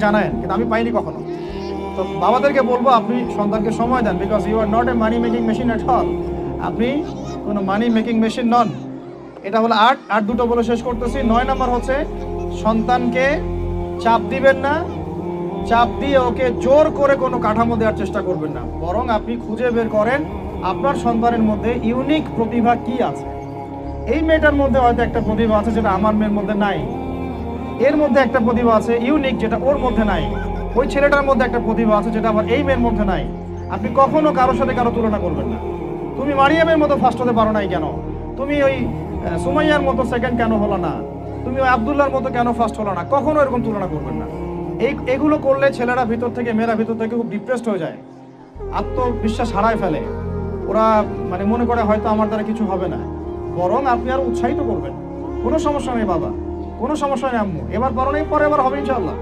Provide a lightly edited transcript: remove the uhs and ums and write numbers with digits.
জানায়েন, কিন্তু আমি পাইনি কখনো। তো বাবাদেরকে বলবো আপনি সন্তানকে সময় দেন, because you are not a money making machine at all. আপনি কোনো মানি মেকিং মেশিন নন। এটা হলো ৮ দুটো বলে শেষ করতেছি। ৯ নম্বর হচ্ছে সন্তানকে চাপ দিবেন না, চাপ দিয়ে ওকে জোর করে কোনো কাঠামো দেওয়ার চেষ্টা করবেন না, বরং আপনি খুঁজে বের করেন আপনার সন্তানের মধ্যে ইউনিক প্রতিভা কি আছে। এই মেয়েটার মধ্যে হয়তো একটা প্রতিভা আছে যেটা আমার মেয়ের মধ্যে নাই, এর মধ্যে একটা প্রতিভা আছে ইউনিক যেটা ওর মধ্যে নাই, ওই ছেলেটার মধ্যে একটা প্রতিভা আছে যেটা আবার এই মেয়ের মধ্যে নাই। আপনি কখনো কারোর সাথে কারো তুলনা করবেন না। তুমি মারিয়ামের মতো ফার্স্ট হতে পারো নাই কেন, তুমি ওই সুমাইয়ার মতো সেকেন্ড কেন হলো না, তুমি ওই আবদুল্লাহর মতো কেন ফার্স্ট হলো না, কখনো এরকম তুলনা করবেন না। এগুলো করলে ছেলেরা ভিতর থেকে, মেয়েরা ভিতর থেকে খুব ডিপ্রেসড হয়ে যায়, আত্মবিশ্বাস হারায় ফেলে। ওরা মানে মনে করে হয়তো আমার দ্বারা কিছু হবে না। বরং আপনি আরো উৎসাহিত করবেন, কোনো সমস্যা নেই বাবা, কোনো সমস্যা নেই আম্মু, এবার পারো নেই, পরে এবার হবে ইনশাআল্লাহ।